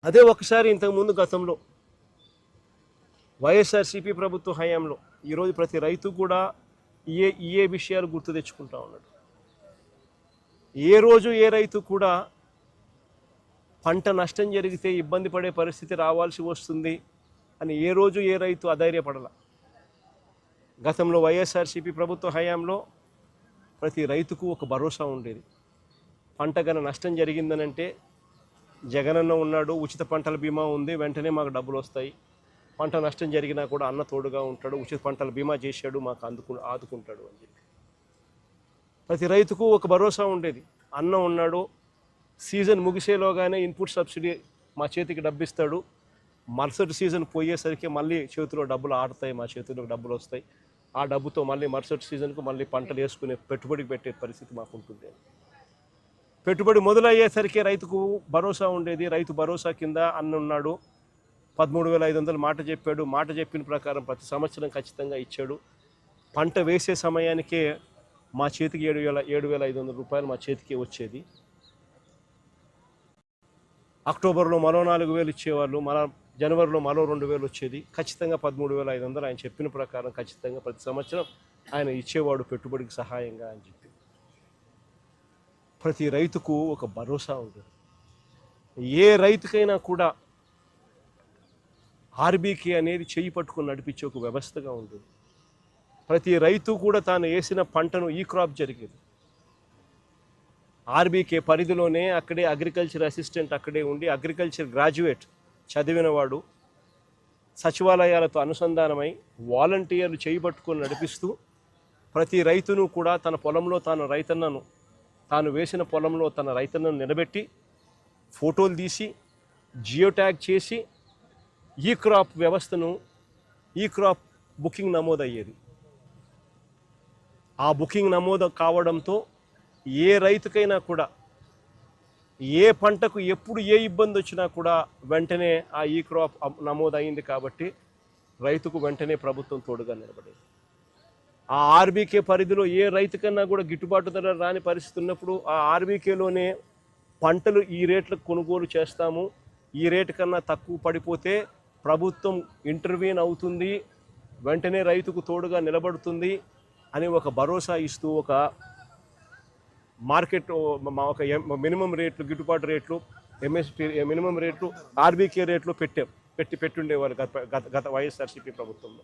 అదే ఒకసారి ఇంతకుముందు గతంలో వైఎస్ఆర్సీపీ ప్రభుత్వ హయాంలో ఈరోజు ప్రతి రైతు కూడా ఏ విషయాలు గుర్తు తెచ్చుకుంటా ఉన్నాడు. ఏ రోజు ఏ రైతు కూడా పంట నష్టం జరిగితే ఇబ్బంది పడే పరిస్థితి రావాల్సి వస్తుంది అని ఏ రోజు ఏ రైతు అధైర్యపడాల. గతంలో వైఎస్ఆర్సీపీ ప్రభుత్వ హయాంలో ప్రతి రైతుకు ఒక భరోసా ఉండేది. పంట గన నష్టం జరిగిందనంటే జగనన్న ఉన్నాడు, ఉచిత పంటల బీమా ఉంది, వెంటనే మాకు డబ్బులు వస్తాయి. పంట నష్టం జరిగినా కూడా అన్న తోడుగా ఉంటాడు, ఉచిత పంటల బీమా చేశాడు, మాకు ఆదుకుంటాడు అని చెప్పి ప్రతి రైతుకు ఒక భరోసా ఉండేది. అన్న ఉన్నాడు, సీజన్ ముగిసేలోగానే ఇన్పుట్ సబ్సిడీ మా చేతికి డబ్బిస్తాడు, మరుసటి సీజన్ పోయేసరికి మళ్ళీ చేతిలో డబ్బులు ఆడతాయి, మా చేతిలో డబ్బులు వస్తాయి, ఆ డబ్బుతో మళ్ళీ మరుసటి సీజన్కు మళ్ళీ పంటలు వేసుకునే పెట్టుబడికి పెట్టే పరిస్థితి మాకు ఉంటుంది. పెట్టుబడి మొదలయ్యేసరికి రైతుకు భరోసా ఉండేది. రైతు భరోసా కింద అన్న ఉన్నాడు, 13,500 మాట చెప్పాడు. మాట చెప్పిన ప్రకారం ప్రతి సంవత్సరం ఖచ్చితంగా ఇచ్చాడు. పంట వేసే సమయానికే మా చేతికి 7,500 రూపాయలు మా చేతికి వచ్చేది. అక్టోబర్లో మరో 4,000 ఇచ్చేవాళ్ళు, మన జనవరిలో మరో 2,000 వచ్చేది. ఖచ్చితంగా 13,500 ఆయన చెప్పిన ప్రకారం ఖచ్చితంగా ప్రతి సంవత్సరం ఆయన ఇచ్చేవాడు పెట్టుబడికి సహాయంగా అని చెప్పి ప్రతి రైతుకు ఒక భరోసా ఉంటుంది. ఏ రైతుకైనా కూడా ఆర్బీకే అనేది చేయి పట్టుకుని నడిపించే ఒక వ్యవస్థగా ఉంటుంది. ప్రతి రైతు కూడా తాను వేసిన పంటను ఈ క్రాప్ జరిగేది. ఆర్బీకే పరిధిలోనే అక్కడే అగ్రికల్చర్ అసిస్టెంట్ అక్కడే ఉండి అగ్రికల్చర్ గ్రాడ్యుయేట్ చదివినవాడు సచివాలయాలతో అనుసంధానమై వాలంటీర్లు చేయి పట్టుకొని నడిపిస్తూ ప్రతి రైతును కూడా తన పొలంలో తాను వేసిన పొలంలో తన రైతన్నను నిలబెట్టి ఫోటోలు తీసి జియో ట్యాగ్ చేసి ఈ క్రాప్ వ్యవస్థను ఈ క్రాప్ బుకింగ్ నమోదయ్యేది. ఆ బుకింగ్ నమోదు కావడంతో ఏ రైతుకైనా కూడా ఏ పంటకు ఎప్పుడు ఏ ఇబ్బంది వచ్చినా కూడా వెంటనే ఆ ఈ క్రాప్ నమోదయ్యింది కాబట్టి రైతుకు వెంటనే ప్రభుత్వం తోడుగా నిలబడేది. ఆ ఆర్బీకే పరిధిలో ఏ రైతుకన్నా కూడా గిట్టుబాటు ధర రాని పరిస్థితి ఉన్నప్పుడు ఆ ఆర్బీకేలోనే పంటలు ఈ రేట్లకు కొనుగోలు చేస్తాము, ఈ రేటు కన్నా తక్కువ పడిపోతే ప్రభుత్వం ఇంటర్వ్యూన్ అవుతుంది, వెంటనే రైతుకు తోడుగా నిలబడుతుంది అని ఒక భరోసా ఇస్తూ ఒక మార్కెట్ ఒక మినిమం రేట్లు, గిట్టుబాటు రేట్లు, ఎంఎస్పీ మినిమం రేట్లు, ఆర్బీకే రేట్లు పెట్టుండేవారు గత వైఎస్ఆర్సీపీ ప్రభుత్వంలో.